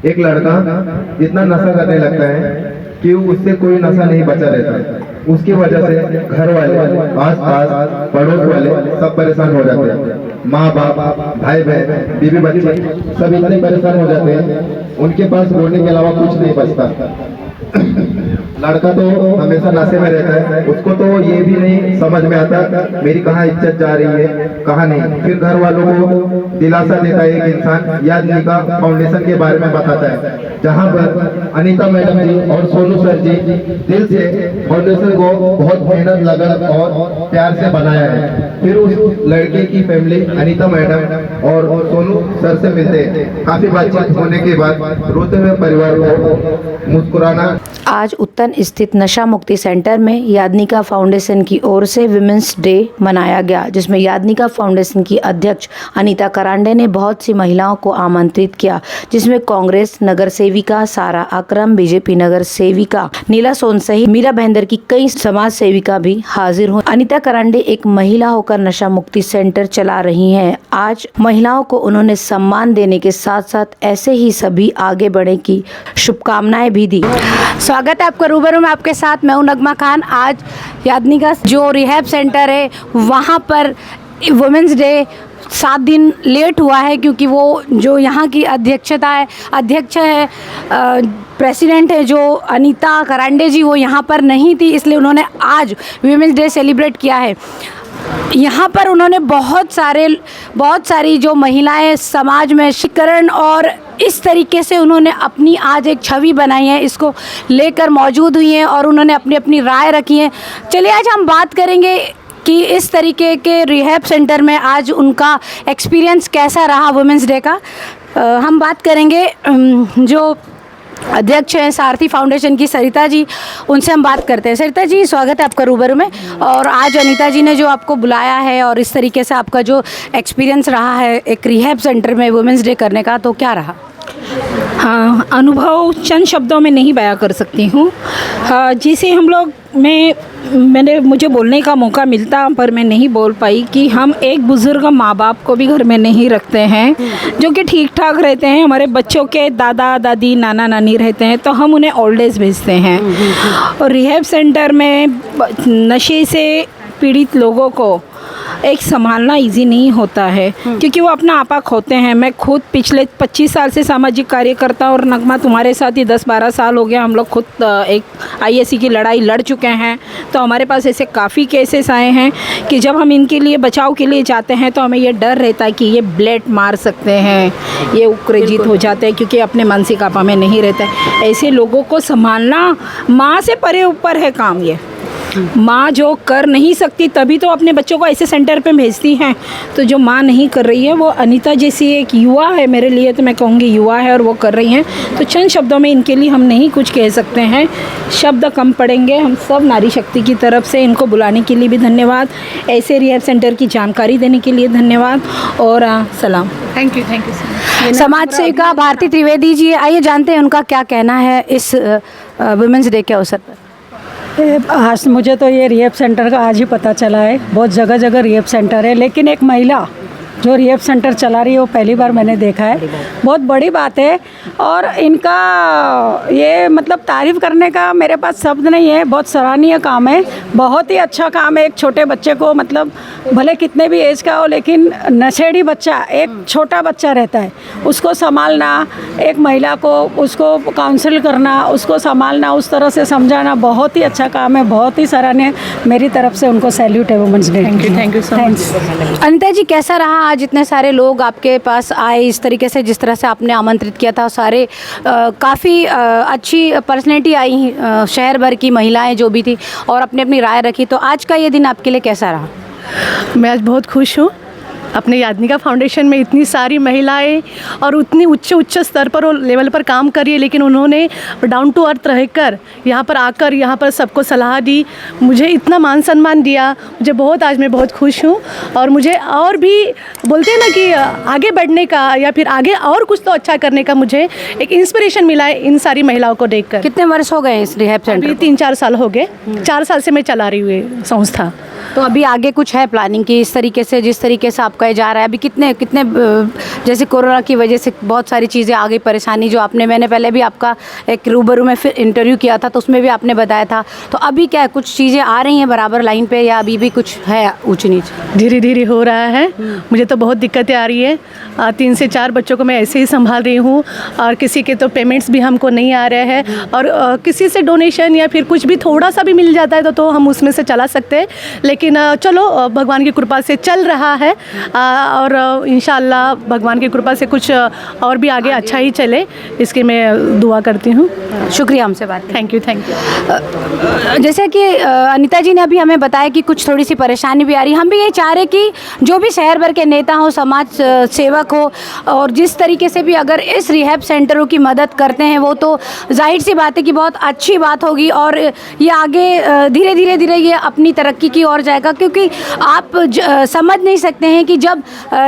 एक लड़का इतना नशा करने लगता है कि उससे कोई नशा नहीं बचा रहता। उसकी वजह से घर वाले, आस पास पड़ोस वाले सब परेशान हो जाते हैं। माँ बाप, भाई बहन, बीवी बच्चे सब इतने परेशान हो जाते हैं, उनके पास रोने के अलावा कुछ नहीं बचता। लड़का तो हमेशा नशे में रहता है, उसको तो ये भी नहीं समझ में आता मेरी कहाँ इज्जत जा रही है, कहाँ नहीं। फिर घर वालों को दिलासा देता है एक इंसान, यादनिका फाउंडेशन के बारे में बताता है, जहाँ पर अनीता मैडम जी और सोनू सर जी दिल से फाउंडेशन को बहुत मेहनत, लगन और प्यार से बनाया है। फिर उस लड़के की फैमिली अनीता मैडम और सोनू सर से मिलते हैं। काफी बातचीत होने के बाद रोते हुए परिवार को मुस्कुराना। आज उत्तन स्थित नशा मुक्ति सेंटर में यादनिका फाउंडेशन की ओर से विमेंस डे मनाया गया, जिसमें यादनिका फाउंडेशन की अध्यक्ष अनीता करांडे ने बहुत सी महिलाओं को आमंत्रित किया, जिसमें कांग्रेस नगर सेविका सारा अकरम, बीजेपी नगर सेविका नीला सोन सहित मीरा बहंदर की कई समाज सेविका भी हाजिर हुई। अनीता करांडे एक महिला होकर नशा मुक्ति सेंटर चला रही हैं। आज महिलाओं को उन्होंने सम्मान देने के साथ साथ ऐसे ही सभी आगे बढ़ने की शुभकामनाएं भी दी। स्वागत है आपका रूबरू में, आपके साथ मैं हूं नगमा खान। आज यादनिका जो रिहैब सेंटर है वहां पर वुमेंस डे 7 दिन लेट हुआ है, क्योंकि वो जो यहाँ की अध्यक्ष है प्रेसिडेंट है जो अनीता करांडे जी, वो यहाँ पर नहीं थी, इसलिए उन्होंने आज वुमेंस डे सेलिब्रेट किया है। यहाँ पर उन्होंने बहुत सारी जो महिलाएं समाज में शिकरण और इस तरीके से उन्होंने अपनी आज एक छवि बनाई है, इसको लेकर मौजूद हुई हैं और उन्होंने अपनी राय रखी है। चलिए आज हम बात करेंगे कि इस तरीके के रिहैब सेंटर में आज उनका एक्सपीरियंस कैसा रहा वुमेंस डे का। हम बात करेंगे जो अध्यक्ष हैं सारथी फाउंडेशन की सरिता जी, उनसे हम बात करते हैं। सरिता जी, स्वागत है आपका रूबरू में। और आज अनीता जी ने जो आपको बुलाया है और इस तरीके से आपका जो एक्सपीरियंस रहा है एक रिहैब सेंटर में वुमेंस डे करने का, तो क्या रहा? हाँ, अनुभव चंद शब्दों में नहीं बयां कर सकती हूँ। जिसे हम लोग मुझे बोलने का मौका मिलता पर मैं नहीं बोल पाई कि हम एक बुज़ुर्ग माँ बाप को भी घर में नहीं रखते हैं, जो कि ठीक ठाक रहते हैं। हमारे बच्चों के दादा दादी नाना नानी रहते हैं, तो हम उन्हें ओल्ड एज भेजते हैं। और रिहैब सेंटर में नशे से पीड़ित लोगों को एक संभालना इजी नहीं होता है, क्योंकि वो अपना आपा खोते हैं। मैं खुद पिछले 25 साल से सामाजिक कार्य करता, और नगमा तुम्हारे साथ ही 10-12 साल हो गया। हम लोग खुद एक IAC की लड़ाई लड़ चुके हैं, तो हमारे पास ऐसे काफ़ी केसेस आए हैं कि जब हम इनके लिए बचाव के लिए जाते हैं तो हमें ये डर रहता है कि ये ब्लेड मार सकते हैं, ये उक्रेजित हो जाते हैं, क्योंकि अपने मानसिक आपा में नहीं रहते। ऐसे लोगों को संभालना माँ से परे ऊपर है काम। ये माँ जो कर नहीं सकती तभी तो अपने बच्चों को ऐसे सेंटर पे भेजती हैं, तो जो माँ नहीं कर रही है वो अनीता जैसी एक युवा है, मेरे लिए तो मैं कहूँगी युवा है, और वो कर रही हैं। तो चंद शब्दों में इनके लिए हम नहीं कुछ कह सकते हैं, शब्द कम पड़ेंगे। हम सब नारी शक्ति की तरफ से इनको बुलाने के लिए भी धन्यवाद, ऐसे रिहैब सेंटर की जानकारी देने के लिए धन्यवाद, और सलाम। Thank you. समाज सेविका भारती त्रिवेदी जी, आइए जानते हैं उनका क्या कहना है इस वुमेंस डे के अवसर पर। आज मुझे तो ये रिहैब सेंटर का आज ही पता चला है। बहुत जगह जगह रिहैब सेंटर है, लेकिन एक महिला जो रिहैब सेंटर चला रही है वो पहली बार मैंने देखा है। बहुत बड़ी बात है, और इनका ये मतलब तारीफ़ करने का मेरे पास शब्द नहीं है। बहुत सराहनीय काम है, बहुत ही अच्छा काम है। एक छोटे बच्चे को, मतलब भले कितने भी एज का हो, लेकिन नशेड़ी बच्चा, एक छोटा बच्चा रहता है, उसको संभालना, एक महिला को उसको काउंसिल करना, उसको संभालना, उस तरह से समझाना, बहुत ही अच्छा काम है, बहुत ही सराहनीय। मेरी तरफ से उनको सैल्यूट है women's day. Thank you so much. Anita ji, कैसा रहा आज इतने सारे लोग आपके पास आए, इस तरीके से जिस तरह से आपने आमंत्रित किया था, सारे काफ़ी अच्छी पर्सनैलिटी आई, शहर भर की महिलाएं जो भी थी, और अपनी अपनी राय रखी, तो आज का ये दिन आपके लिए कैसा रहा? मैं आज बहुत खुश हूँ। अपने यादनिका फाउंडेशन में इतनी सारी महिलाएं और उतनी उच्च स्तर पर और लेवल पर काम कर रही है, लेकिन उन्होंने डाउन टू अर्थ रहकर यहाँ पर आकर यहाँ पर सबको सलाह दी, मुझे इतना मान सम्मान दिया। मुझे बहुत, आज मैं बहुत खुश हूँ, और मुझे और भी बोलते हैं ना कि आगे बढ़ने का या फिर आगे और कुछ तो अच्छा करने का मुझे एक इंस्पिरेशन मिला है इन सारी महिलाओं को देखकर। कितने वर्ष हो गए इस रिहैब सेंटर? 3-4 साल हो गए। 4 साल से मैं चला रही हुई संस्था। तो अभी आगे कुछ है प्लानिंग की, इस तरीके से जिस तरीके से आपका रुपए जा रहा है। अभी कितने कितने जैसे कोरोना की वजह से बहुत सारी चीज़ें आ गई, परेशानी जो मैंने पहले भी आपका एक रूबरू में फिर इंटरव्यू किया था तो उसमें भी आपने बताया था। तो अभी क्या कुछ चीज़ें आ रही हैं बराबर लाइन पे या अभी भी कुछ है ऊंच नीच? धीरे धीरे हो रहा है। मुझे तो बहुत दिक्कतें आ रही है। 3 से 4 बच्चों को मैं ऐसे ही संभाल रही हूँ और किसी के तो पेमेंट्स भी हमको नहीं आ रहे हैं और किसी से डोनेशन या फिर कुछ भी थोड़ा सा भी मिल जाता है तो हम उसमें से चला सकते हैं। लेकिन चलो भगवान की कृपा से चल रहा है और इंशाल्लाह भगवान की कृपा से कुछ और भी आगे अच्छा ही चले, इसकी मैं दुआ करती हूँ। शुक्रिया हमसे बात। Thank you. जैसे कि अनीता जी ने अभी हमें बताया कि कुछ थोड़ी सी परेशानी भी आ रही है। हम भी यही चाह रहे कि जो भी शहर भर के नेता हो, समाज सेवक हो और जिस तरीके से भी अगर इस रिहैब सेंटरों की मदद करते हैं वो तो जाहिर सी बात है कि बहुत अच्छी बात होगी और ये आगे धीरे धीरे ये अपनी तरक्की की ओर जाएगा। क्योंकि आप समझ नहीं सकते हैं कि जब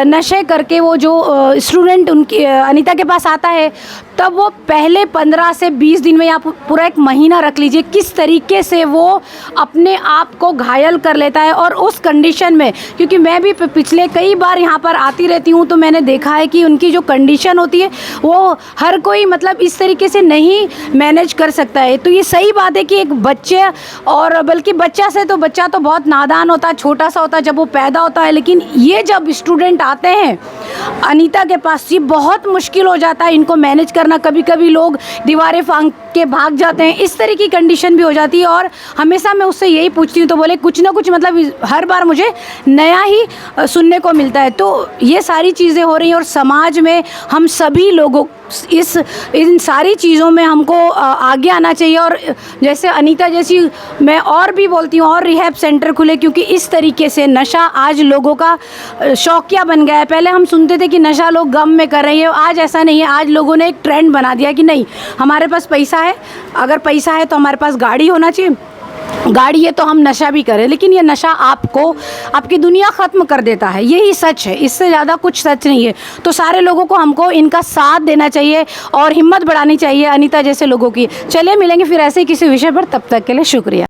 नशे करके वो जो स्टूडेंट उनकी अनीता के पास आता है तब वो पहले 15 से 20 दिन में या पूरा एक महीना रख लीजिए किस तरीके से वो अपने आप को घायल कर लेता है। और उस कंडीशन में, क्योंकि मैं भी पिछले कई बार यहाँ पर आती रहती हूँ तो मैंने देखा है कि उनकी जो कंडीशन होती है वो हर कोई मतलब इस तरीके से नहीं मैनेज कर सकता है। तो ये सही बात है कि एक बच्चे और बल्कि बच्चा तो बहुत नादान होता है, छोटा सा होता है जब वो पैदा होता है, लेकिन ये जब स्टूडेंट आते हैं अनीता के पास ये बहुत मुश्किल हो जाता है इनको मैनेज करना। कभी कभी लोग दीवारें फांग के भाग जाते हैं, इस तरह की कंडीशन भी हो जाती है। और हमेशा मैं उससे यही पूछती हूँ तो बोले कुछ ना कुछ मतलब हर बार मुझे नया ही सुनने को मिलता है। तो ये सारी चीज़ें हो रही हैं और समाज में हम सभी लोगों इन सारी चीज़ों में हमको आगे आना चाहिए। और जैसे अनीता जैसी मैं और भी बोलती हूँ और रिहैब सेंटर खुले, क्योंकि इस तरीके से नशा आज लोगों का शौकिया बन गया है। पहले हम सुनते थे कि नशा लोग गम में कर रहे हैं, आज ऐसा नहीं है। आज लोगों ने एक ट्रेंड बना दिया कि नहीं, हमारे पास पैसा है, अगर पैसा है तो हमारे पास गाड़ी होना चाहिए, गाड़ी है तो हम नशा भी करें। लेकिन ये नशा आपको आपकी दुनिया ख़त्म कर देता है, यही सच है, इससे ज़्यादा कुछ सच नहीं है। तो सारे लोगों को हमको इनका साथ देना चाहिए और हिम्मत बढ़ानी चाहिए अनीता जैसे लोगों की। चलिए मिलेंगे फिर ऐसे ही किसी विषय पर, तब तक के लिए शुक्रिया।